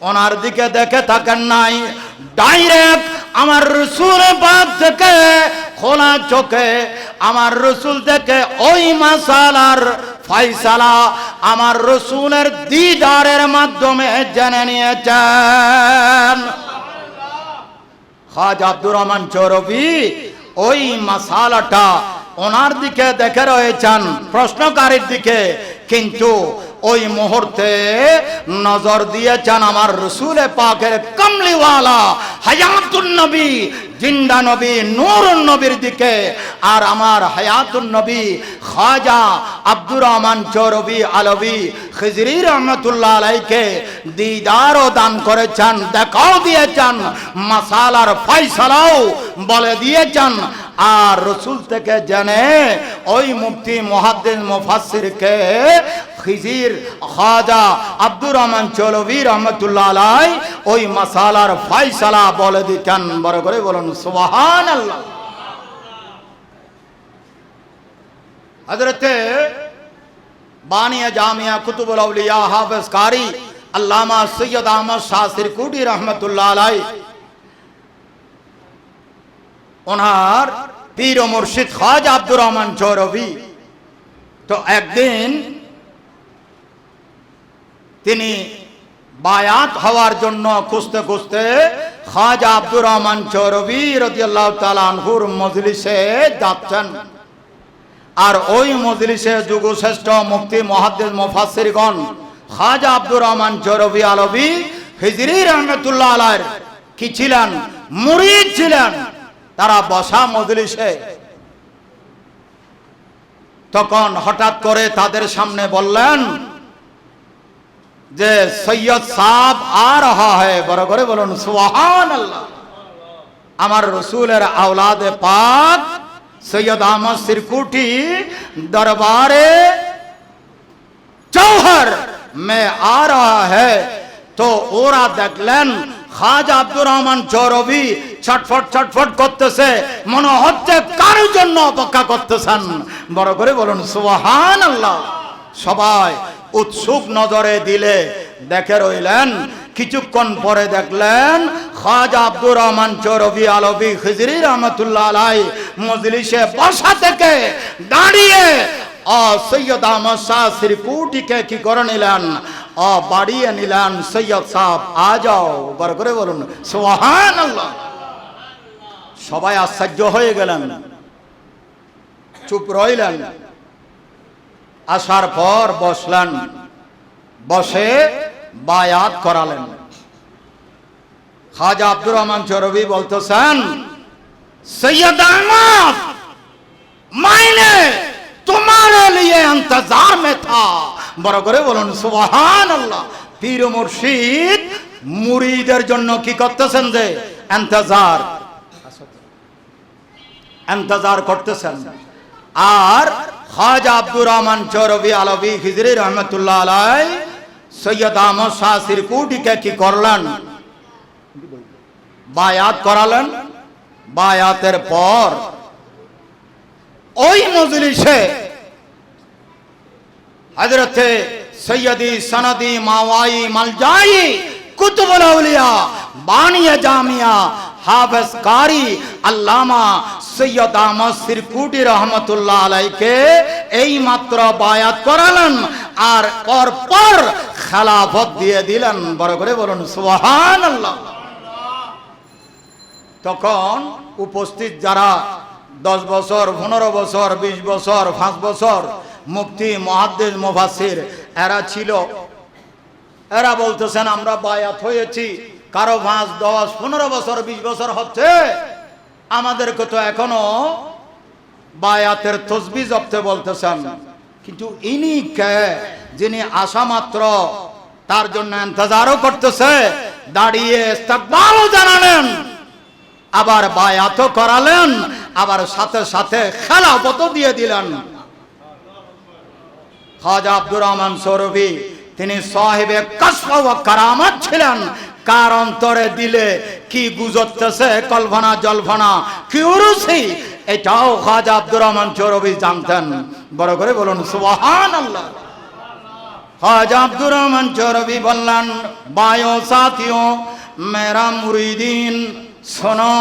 ওনার দিকে দেখে থাকেন নাই, ডাইরেক্ট আমার রসুলের পাক থেকে খোলা চোখে আমার রসুল থেকে ওই মাসালার ফয়সালা আমার রসুলের দিদারের মাধ্যমে জেনে নিয়েছেন। খাজা আব্দুর রহমান চৌরভী ওই মাসালাটা ওনার দিকে দেখে রয়েছেন, প্রশ্নকারীর দিকে, কিন্তু ওই মুহূর্তে নজর দিয়েছেন আমার রসুল পাকের কমলিওয়ালা হায়াতুন নবী জিন্দা নবী নূরুন নবীর দিকে। আর আমার হায়াতুন নবী খাজা আব্দুর রহমান চৌরভী আলভী খিজরি রহমতুল্লাহ আলাইহিকে দিদারও দান করেছেন, দেখাও দিয়েছেন, মাসালার ফয়সালাও বলে দিয়েছেন। আর রসুল থেকে জেনে ওই মুফতি মুহাদ্দিস মুফাসসিরকে খিজির খাজা আব্দুর রহমান চৌরভী রহমতুল্লাহ আলাইহি ওই মাসালার ফয়সালা বলে দিতেন। বড় করে বলুন সুবহানাল্লাহ। হযরতে বানিয়া জামিয়া কুতুবুল আউলিয়া হাফেজ কারি আল্লামা সৈয়দ আহমদ শাহ সিরকুটি রহমতুল্লাহ আলাইহি ওনার পীর ও মুর্শিদ খাজা আব্দুর রহমান চৌরভী তো একদিন তিনি বায়াত হওয়ার জন্য খুঁজতে খুঁজতে খাজা আব্দুর রহমান চৌরভী রাদিয়াল্লাহু তাআলা আনহুর মজলিসে যাচ্ছেন। আর ওই মজলিসে যুগশ্রেষ্ঠ মুফতি মুহাদ্দিস মুফাসসিরগণ খাজা আব্দুর রহমান চৌরভী আলভী খিজরি রহমতুল্লাহ আলাইহির কি ছিলেন? মুরিদ ছিলেন। তারা বসা মজলিসে, তখন হঠাৎ করে তাদের সামনে বললেন যে সৈয়দ সাহেব আ রহা হ্যায়। বড় করে বলুন সুবহানাল্লাহ। আমার রসুলের আওলাদে পাক সৈয়দ আহমদ সিরকুটি দরবারে জৌহর মে আ রহা হ্যায়। তো ওরা দেখলেন খাজা আব্দুর রহমান চৌরভী ছটফট ছটফট করতেছে, মনে হচ্ছে কার জন্য অপেক্ষা করতেছেন। বড় করে বলুন সুবহানাল্লাহ। সবাই উৎসুক নজরে দিলে দেখে রইলেন। কিছুক্ষণ পরে দেখলেন খাজা আব্দুর রহমান চৌরভী আলভী খিজরি রহমতুল্লাহ আলাইহি মজলিসে বসা থেকে দাঁড়িয়ে সৈয়দ আহমদ শাহ সিরকুটিকে কি করে নিলেন? বাড়িয়ে নিলেন। সৈয়দ সাহেব আ যাও। বড় করে বলুন সুবহানাল্লাহ। সবাই আশ্চর্য হয়ে গেলেন, চুপ রইলেন। আসার পর বসলেন, বসে বায়াত করালেন। খাজা আব্দুর রহমান চৌরভী বলতেছেন, সৈয়দ আহমদ মাইনে तुम्हारे लिए इंतजार में था। বড় করে বলুন সুবহানাল্লাহ। পীর মুর্শিদ মুরিদের জন্য কি করতেছেন? যে ইন্তজার করতেছেন। আর খাজা আব্দুর রহমান চৌরবি আলভী খিজরি রহমতুল্লাহ আলাই সৈয়দ আহমদ শাহ সিরকুটিকে কি করলেন? বায়াত করালেন। বায়াতের পর ওই মজলিসে হযরতে সৈয়দি সনদি মাওয়াই মালজাই কুতুবুল আউলিয়া বানিয়ে জামিয়া হাফেজ কারি আল্লামা সৈয়দ আহমদ সিরকুটি রহমতুল্লাহ আলাইকে এই মাত্র বায়াত করালেন আর পর খেলাফত দিয়ে দিলেন। বড় করে বলুন সুবহানাল্লাহ। তখন উপস্থিত যারা 10 বছর 15 বছর 20 বছর 5 বছর মুফতি মুহাদ্দিস মুফাসসির এরা ছিল, এরা বলতেছেন আমরা বায়াত হয়েছি, কারো 5 10 15 বছর 20 বছর হচ্ছে, আমাদেরকে তো এখনো বায়াতের তসবিহ জপতে বলতেছেন। কিন্তু ইনি কে যিনি আসা মাত্র তার জন্য ইন্তজারও করতেছে, দাঁড়িয়ে ইস্তেকবালও জানালেন, আবার বায়াতও করালেন, আবার সাথে সাথে খেলাফতও দিয়ে দিলেন। খাজা আব্দুর রহমান সৌরভী তিনি সাহেবে কশফ ওয়া কারামত ছিলেন। কার অন্তরে দিলে কি গুজরতেছে কল্পনা জল্পনা কি উরুসি, এটাও খাজা আব্দুর রহমান সৌরভী জানতেন। বড় করে বলুন সুবহানাল্লাহ। খাজা আব্দুর রহমান সৌরভী বললেন, বায়ো সাথিও মেরা মুরিদিন শোনো,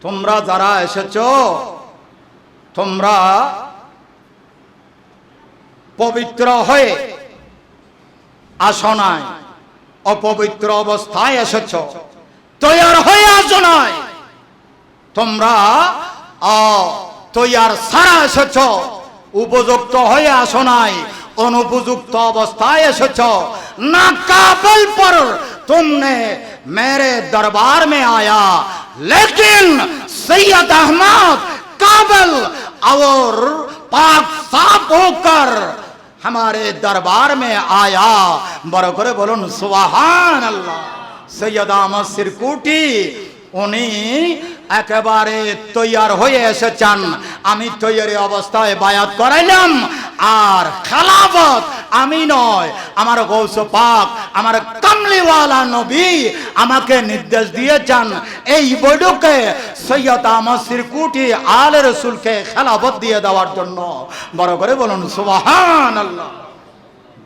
তোমরা যারা এসেছো তোমরা পবিত্র হয়ে আসো নাই, অপবিত্র অবস্থায় এসেছো, তৈয়ার হয়ে আসো নাই, তোমরা তৈয়ার ছাড়া এসেছো, উপযুক্ত হয়ে আসো নাই, অনুপযুক্ত অবস্থায় এসেছো। না काबिल पर तुमने मेरे दरबार में आया, लेकिन सैयद अहमद काबिल और पाक साफ होकर हमारे दरबार में आया। बड़ो करे बोलुन सुबहान अल्लाह। सैयद अहमद सिरकुटी উনি একেবারে তৈয়ার হয়ে এসেছেন। আমি তৈয়ারি অবস্থায় বায়াত করাইলাম, আর খেলাফত আমি নয়, আমার গৌস পাক আমার কামলিওয়ালা নবী আমাকে নির্দেশ দিয়েছেন এই বৈঠকে সৈয়দ আহমদ সিরকুটি আলে রসুলকে খেলাফত দিয়ে দেওয়ার জন্য। বড় করে বলুন সুবহানাল্লাহ।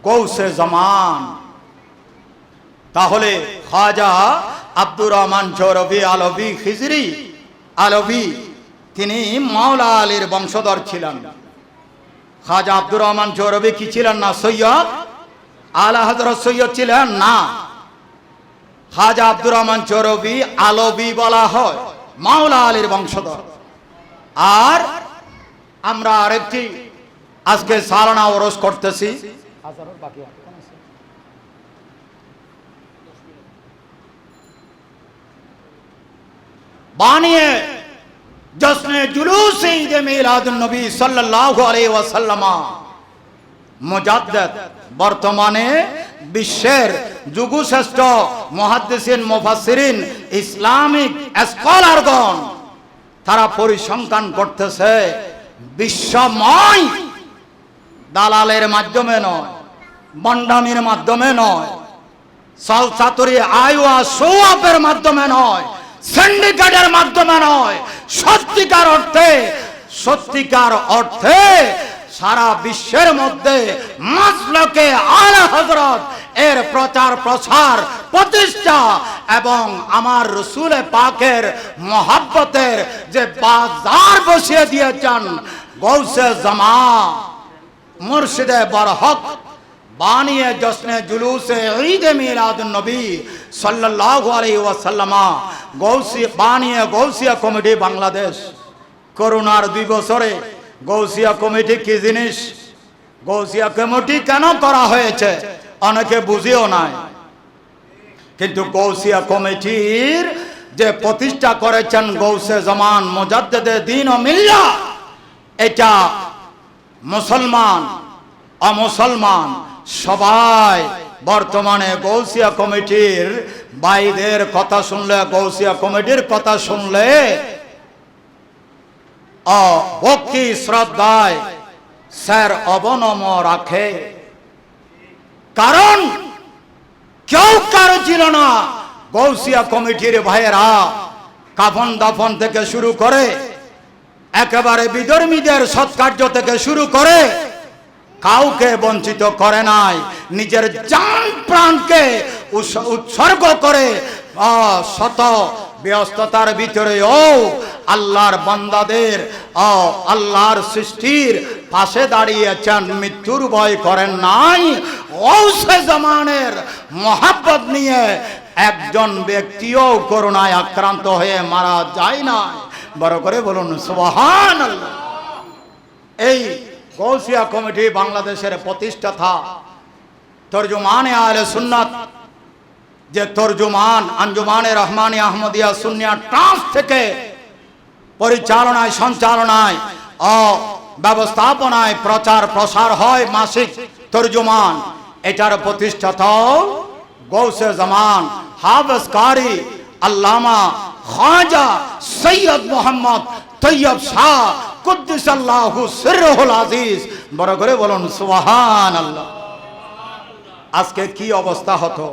গৌসে জামান। তাহলে খাজা আব্দুর রহমান চৌরবি আলভী খিজরি আলভী তিনি মাওলা আলীর বংশধর ছিলেন। খাজা আব্দুর রহমান চৌরবি কি ছিলেন না? সৈয়দ আলা হযরত সৈয়দ ছিলেন না। খাজা আব্দুর রহমান চৌরবি আলভী বলা হয়, মাওলা আলীর বংশধর। আর আমরা আরেকটি আজকে সালানা ওরস করতেছি, বানিয়ে জশ্নে জুলুস ঈদ মিলাদুন নবী সাল্লাল্লাহু আলাইহি ওয়াসাল্লাম মুজাদ্দিদ বর্তমানে বিশ্বের যুগশ্রেষ্ঠ মুহাদ্দিসিন মুফাসসিরিন ইসলামিক স্কলারগণ তারা পরিসংখ্যান করতেছে বিশ্বময় দালালের মাধ্যমে নয়, বন্ডামির মাধ্যমে নয়, সালসাতুরি আইওয়া সোয়াবের মাধ্যমে নয়, সিন্ডিকেটের মাধ্যমে নয়, সত্যিকার অর্থে সারা বিশ্বের মধ্যে মাসলকে আলা হযরত এর প্রচার প্রসার প্রতিষ্ঠা এবং আমার রসুল পাকের মহব্বতের যে বাজার বসিয়ে দিয়েছেন গৌসে জামান মুর্শিদে বরহক বানিয়ে জশ্নে জুলুসে ঈদ মিলাদুন নবী সাল্লাল্লাহু আলাইহি ওয়াসাল্লাম বানিয়ে গৌসিয়া কমিটি বাংলাদেশ। করোনার 2 বছরে গৌসিয়া কমিটি কি জিনিস, গৌসিয়া কমিটি কেন করা হয়েছে অনেকে বুঝিও নাই, কিন্তু গৌসিয়া কমিটির যে প্রতিষ্ঠা করেছেন গৌসে জামান মুজাদ্দিদে দ্বীন ও মিল্লাত, এটা মুসলমান অমুসলমান সবাই বর্তমানে গৌসিয়া কমিটির ভাইদের কথা শুনলে, গৌসিয়া কমিটির কথা শুনলে ভক্তি শ্রদ্ধায় স্যার অবনম রাখে। কারণ কেউ কারো ছিল না গৌসিয়া কমিটির ভাইয়েরা কাফন দাফন থেকে শুরু করে একেবারে বিধর্মীদের সৎকার্য থেকে শুরু করে কাউকে বঞ্চিত করে নাই। নিজের জান প্রাণকে উৎসর্গ করে শত ব্যস্ততার ভিতরেও আল্লাহর বান্দাদের আল্লাহর সৃষ্টির পাশে দাঁড়িয়েছেন, মৃত্যুর ভয় করেন নাই। গৌসে জামানের মহাব্বত নিয়ে একজন ব্যক্তিও করোনায় আক্রান্ত হয়ে মারা যায় না। বড় করে বলুন সুবহানাল্লাহ। এই গৌসিয়া কমিটি বাংলাদেশের প্রতিষ্ঠাতা তরজুমানে আহলে সুন্নাত, যে তরজুমান আঞ্জুমানে রহমানি আহমদিয়া সুন্নিয়া ট্রাস্ট থেকে পরিচালনায়, সঞ্চালনায় ও ব্যবস্থাপনায় প্রচার প্রসার হয় মাসিক তরজুমান, এটার প্রতিষ্ঠাতা গৌসে জামান হাফেজ কারি আল্লামা খাজা সৈয়দ মোহাম্মদ তৈয়ব শাহ কুদ্দিসাল্লাহু সিররুল আজিজ। বড় করে বলুন সুবহানাল্লাহ। আজকে কি অবস্থা হতো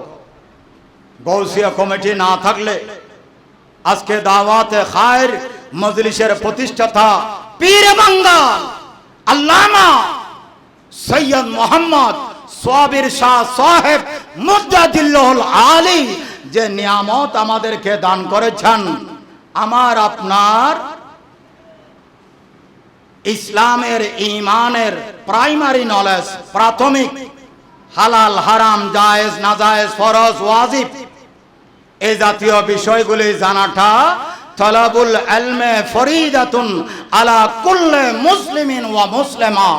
গৌসিয়া কমিটি না থাকলে? আজকে দাওয়াতে খায়ের মজলিসের প্রতিষ্ঠাতা পীর বাঙ্গাল আল্লামা সৈয়দ মোহাম্মদ সাবির শাহ সাহেব মুজাদ্দিদুল আলী যে নিয়ামত আমাদেরকে দান করেছেন, আমার আপনার ইসলামের ঈমানের প্রাইমারি নলেজ, প্রাথমিক হালাল হারাম জায়েজ নাজায়েজ ফরজ ওয়াজিব এই জাতীয় বিষয়গুলি জানাটা তলাবুল ইলমে ফরিদাতুন আলা কুল্লি মুসলিমিন ওয়া মুসলিমা।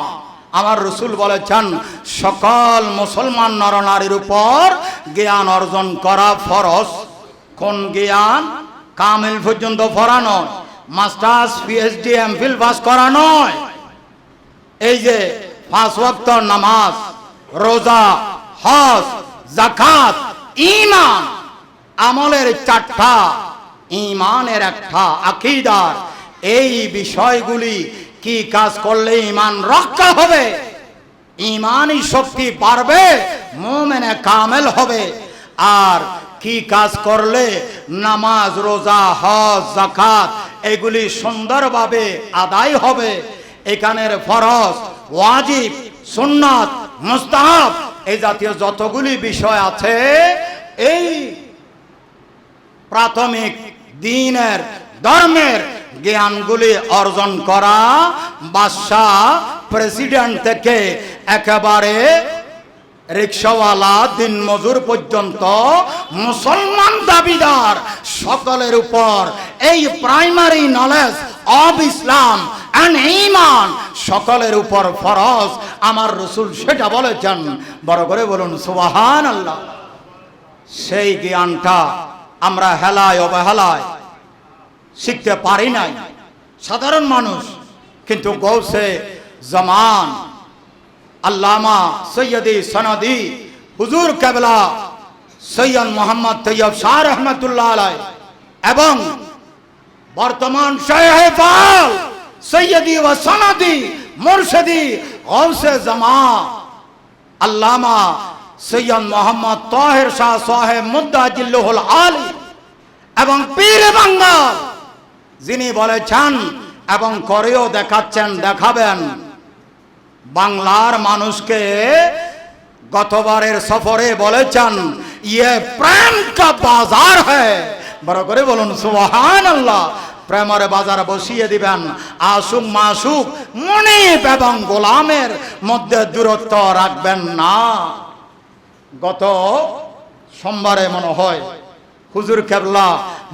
আমার রাসূল বলেছেন সকল মুসলমান নরনারীর উপর জ্ঞান অর্জন করা ফরজ। কোন জ্ঞান? কামিল পর্যন্ত পড়া নয়, মাস্টার্স পিএইচডি এমফিল পাস করা নয়। এই যে 5 ওয়াক্ত নামাজ, রোজা, হজ, যাকাত, ঈমান, আমলের 4টা, ঈমানের একটা, আকীদার, এই বিষয়গুলি কি কাজ করলে ঈমান রক্ষা হবে, ঈমানি শক্তি বাড়বে, মুমিনে কামেল হবে, আর কি কাজ করলে নামাজ, রোজা, হজ, যাকাত এগুলি সুন্দরভাবে আদায় হবে। এখানের ফরজ, ওয়াজিব, সুন্নাত, মুস্তাহাব এই জাতীয় যতগুলি বিষয় আছে, এই প্রাথমিক দ্বীনের ধর্মের জ্ঞানগুলি অর্জন করা বাদশাহ প্রেসিডেন্ট থেকে একেবারে রিক্সাওয়ালা দিন মজুর পর্যন্ত মুসলমান দাবিদার সকলের উপর এই primary knowledge of Islam and ঈমান সকলের উপর ফরজ। আমার রাসূল সেটা বলেছেন। বড় করে বলুন সুবহানাল্লাহ। সেই জ্ঞানটা আমরা হেলায় অবহেলায় শিখতে পারি নাই সাধারণ মানুষ, কিন্তু গৌসে জামান আল্লামা সৈয়দি সনদি হুজুর কেবলা সৈয়দ মোহাম্মদ তৈয়ব শাহ রহমতুল্লাহ আলাই এবং বর্তমান শায়েখে ফাল সৈয়দি ও সনদি মুর্শিদি গৌসে জামান আল্লামা সৈয়দ মোহাম্মদ তাহের শাহ সাহেব মুজাদ্দিদুল আলী এবং পীর বাঙ্গাল যিনি বলেছেন এবং করেও দেখাচ্ছেন, দেখাবেন, বাংলার মানুষকে গতবারের সফরে বলেছেন ইয়ে প্রেম কা বাজার হ্যায়। বড় করে বলুন সুবহানাল্লাহ। প্রেমের বাজার বসিয়ে দিবেন। আশুক মাশুক, মুনিব এবং গোলামের মধ্যে দূরত্ব রাখবেন না। গত সোমবারে মনে হয় হুজুর কেবলা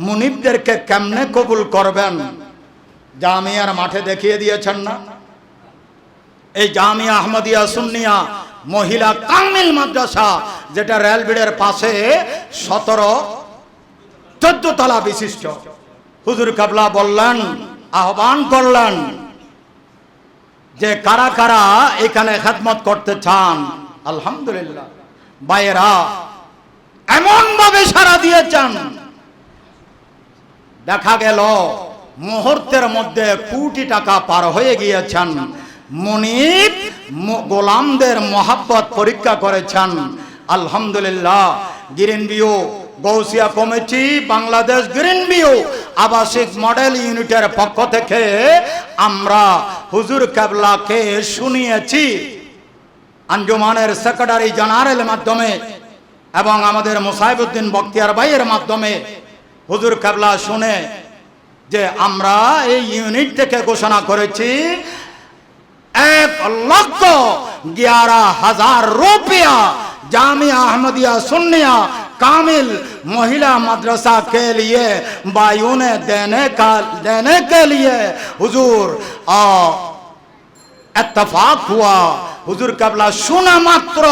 মুনিবদেরকে কেমনে কবুল করবেন জামিয়ার মাঠে দেখিয়ে দিয়েছেন না? এই জামিয়া আহমদিয়া সুন্নিয়া মহিলা কামিল মাদ্রাসা, যেটা রেলবিডের পাশে 14 তলা বিশিষ্ট, হুজুর কেবলা বললেন, আহ্বান করলেন যে কারা কারা এখানে খেদমত করতে চান। আলহামদুলিল্লাহ ভাইয়েরা এমন ভাবে সাড়া দিয়েছেন, দেখা গেল মুহূর্তের মধ্যে কোটি টাকা পার হয়ে গিয়েছেন। মুনিব গোলামদের মোহাব্বত পরীক্ষা করেছেন। আলহামদুলিল্লাহ। Green view Gausia committee Bangladesh green view আবাসিক মডেল ইউনিটের পক্ষ থেকে আমরা হুজুর কেবলাকে শুনিয়েছি আঞ্জুমানের সেক্রেটারি জেনারেলের মাধ্যমে এবং আমাদের মুসাইবউদ্দিন বখতিয়ার ভাইয়ের মাধ্যমে। হুজুর কেবলা শুনে যে আমরা এই ইউনিট থেকে ঘোষণা করেছি 1,11,000 रुपया जामिया अहमदिया सुन्निया कामिल महिला मदरसा के लिए बायू ने देने के लिए हुजूर इत्तफाक हुआ। हुजूर केबला सुना मात्र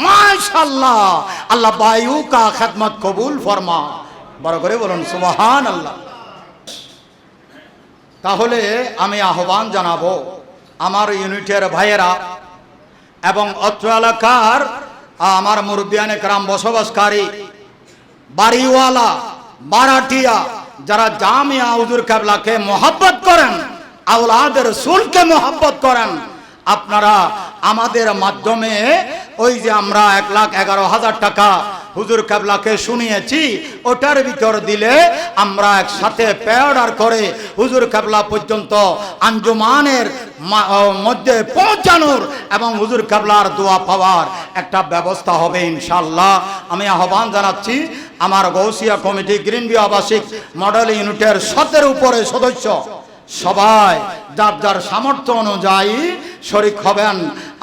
माशाअल्लाह अल्लाह बायू का खिदमत कबूल फरमा। बड़ा करे बोलুন সুবহান আল্লাহ। তাহলে আমি আহ্বান জানাবো আমার ইউনিটের ভাইয়েরা এবং অত্র এলাকার আমার মুরব্বিয়ানে کرام বসবাসকারী বাড়িওয়ালা বারাটিয়া যারা জামিয়া হুজুর কেবলাকে মোহাব্বত করেন, আওলাদ রাসূলকে মোহাব্বত করেন, আপনারা আমাদের মাধ্যমে ওই যে আমরা 1,11,000 টাকা হুজুর কেবলাকে শুনিয়েছি ওটার ভিতর দিলে আমরা একসাথে পে অর্ডার করে হুজুর কেবলা পর্যন্ত আঞ্জুমানের মধ্যে পৌঁছানোর এবং হুজুর কেবলার দোয়া পাওয়ার একটা ব্যবস্থা হবে ইনশাআল্লাহ। আমি আহ্বান জানাচ্ছি আমার গৌসিয়া কমিটি গ্রিন ভিউ আবাসিক মডেল ইউনিটের 17 উপরে সদস্য সবাই যার যার সামর্থ্য অনুযায়ী শরীক হবেন।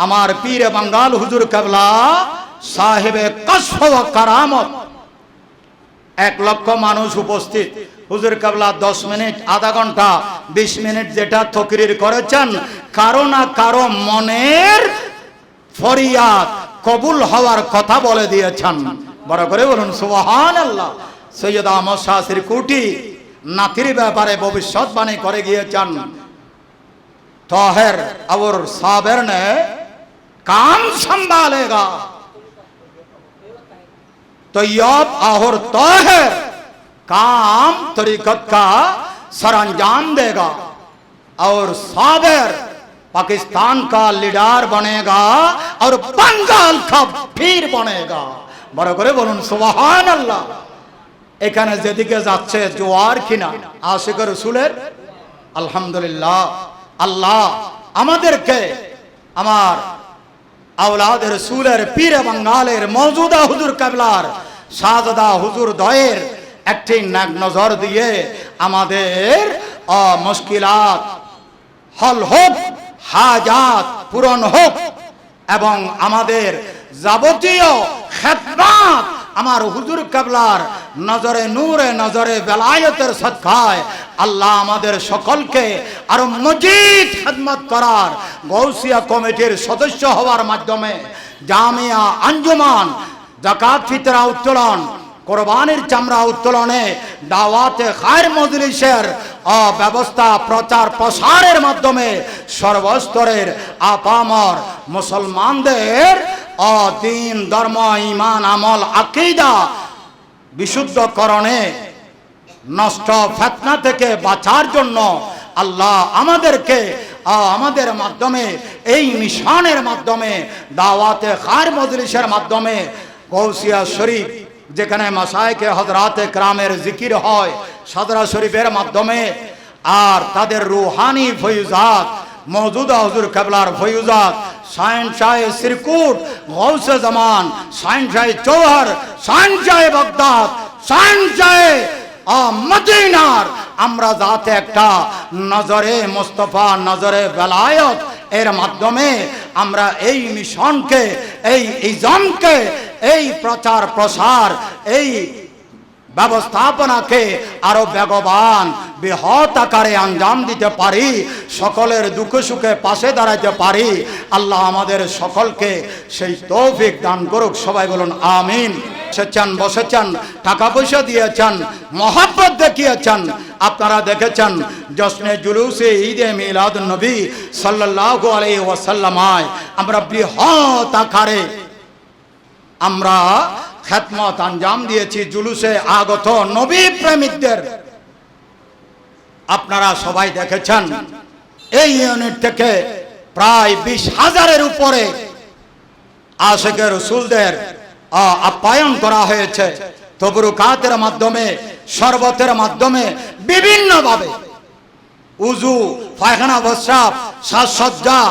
আমার পীরে বাঙ্গাল হুজুর কেবলা সাহেবে কশফ ওয়া কারামত 1 লক্ষ মানুষ উপস্থিত। হুজুর কেবলা 10 মিনিট আধা ঘন্টা 20 মিনিট যেটা তকরির করেছেন কারো না কারো মনের ফরিয়াদ কবুল হওয়ার কথা বলে দিয়েছেন। বড় করে বলুন সুবহানাল্লাহ। সৈয়দ আহমদ শাহ সিরকুটি নাতির ব্যাপারে ভবিষ্যৎবাণী করে গিয়েছেন ताहिर और साबिर ने काम संभालेगा तैयब और ताहिर काम तरीकत का सरअंजाम देगा और साबिर पाकिस्तान का लीडर बनेगा और बंगाल का पीर बनेगा। बड़ा करे बोलুন সুবহান আল্লাহ। এখানে যেদিকে যাচ্ছে জোয়ার কিনা আশিক রাসূলের আলহামদুলিল্লাহ। আল্লাহ আমাদেরকে আমার আওলাদ রাসূলের পীর বাঙ্গালের মওজুদা হুজুর কেবলার শাহজাদা হুজুর দয়ের একটি নেক নজর দিয়ে আমাদের মুশকিলাত হল হোক, হাজাত পূরণ হোক এবং আমাদের যাবতীয় খেদমত আমার হুজুর কেবলার নজরে নূরে নজরে বেলায়েতের সদকায় আল্লাহ আমাদের সকলকে আরো মজিদ খেদমত করার গৌসিয়া কমিটির সদস্য হওয়ার মাধ্যমে জামিয়া আঞ্জুমান যাকাত ফিতরা উত্তোলন কোরবানির চামড়া উত্তোলনে দাওয়াতে খায়ের মজলিসের ব্যবস্থা প্রচার প্রসারের মাধ্যমে সর্বস্তরের আপামর মুসলমানদের দিন ধর্ম ঈমান আমল আকীদা বিশুদ্ধকরণে নষ্ট ফিতনা থেকে বাঁচার জন্য আল্লাহ আমাদেরকে আমাদের মাধ্যমে এই মিশনের মাধ্যমে দাওয়াতে খায়ের মজলিসের মাধ্যমে গৌসিয়া শরীফ যেখানে মাশায়েখে হযরতে کرامের জিকির হয় সাদরা শরীফের মাধ্যমে আর তাদের রূহানি ফয়ুজাত মওজুদা হুজুর কেবলার ফয়ুজাত শাইন শাহ সিরকুট গৌসে জামান শাইন শাহ চৌহার শাইন শাহ বাগদাদ শাইন শাহ মদিনার আমরা যাতে একটা নজরে মুস্তাফা নজরে বেলায়েত এর মাধ্যমে আমরা এই মিশনকে এই ইজমকে এই প্রচার প্রসার এই ব্যবস্থাপনাকে আরো বেগবান বৃহৎ আকারে আঞ্জাম দিতে পারি, সকলের দুঃখ সুখে পাশে দাঁড়াতে পারি। আল্লাহ আমাদের সকলকে সেই তৌফিক দান করুক। সবাই বলুন আমিন। এসেছেন, বসেছেন, টাকা পয়সা দিয়েছেন, মহব্বত দেখিয়েছেন। আপনারা দেখেছেন জশ্নে জুলুসে ঈদে মিলাদুন নবী সাল্লাল্লাহু আলাইহি ওয়াসাল্লামায় আমরা বৃহৎ আকারে আমরা খেদমত আঞ্জাম দিয়েছি জুলুসে আগত নবী প্রেমিকদের। আপনারা সবাই দেখেছেন এই ইউনিট থেকে প্রায় 20,000-এর উপরে আশিকে রাসূলদের আপ্যায়ন করা হয়েছে। তবরুকাতের মাধ্যমে, শরবতের মাধ্যমে, বিভিন্নভাবে উজু, পায়খানা, প্রস্রাব, সাজসজ্জা,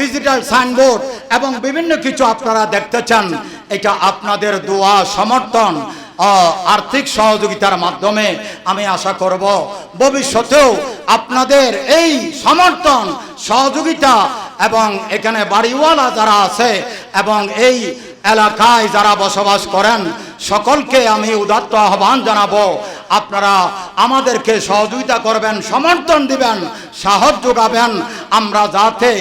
ডিজিটাল সাইনবোর্ড এবং বিভিন্ন কিছু আপনারা দেখতেছেন। এটা আপনাদের দোয়া, সমর্থন, আর্থিক সহযোগিতার মাধ্যমে আমি আশা করব ভবিষ্যতেও আপনাদের এই সমর্থন, সহযোগিতা এবং এখানে বাড়িওয়ালা যারা আছে এবং এই এলাকায় যারা বসবাস করেন সকলকে আমি উদাত্ত আহ্বান জানাবো, আপনারা আমাদেরকে সহযোগিতা করবেন, সমর্থন দিবেন, সাহস যোগাবেন, আমরা যাতে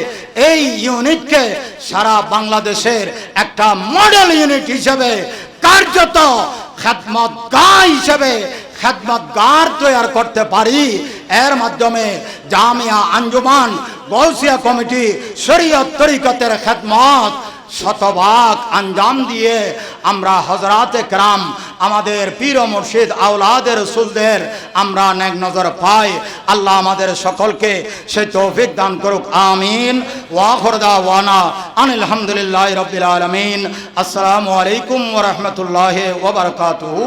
এই ইউনিটকে সারা বাংলাদেশের একটা মডেল ইউনিট হিসেবে, কার্যত খেদমতগার হিসেবে খেদমতগার তৈরি করতে পারি। এর মাধ্যমে জামিয়া আঞ্জুমান গৌসিয়া কমিটি শরীয়ত তরিকতের খেদমত শতভাগ আঞ্জাম দিয়ে আমরা হযরতে کرام, আমাদের পীর ও মুর্শিদ আওলাদের রাসূলদের আমরা নেক নজর পাই। আল্লাহ আমাদের সকলকে সেই তৌফিক দান করুক, আমিন। ওয়া আখির দাওয়ানা আনিল হামদুলিল্লাহি রাব্বিল আলামিন। আসসালামু আলাইকুম ওয়া রাহমাতুল্লাহি ওয়া বারাকাতুহু।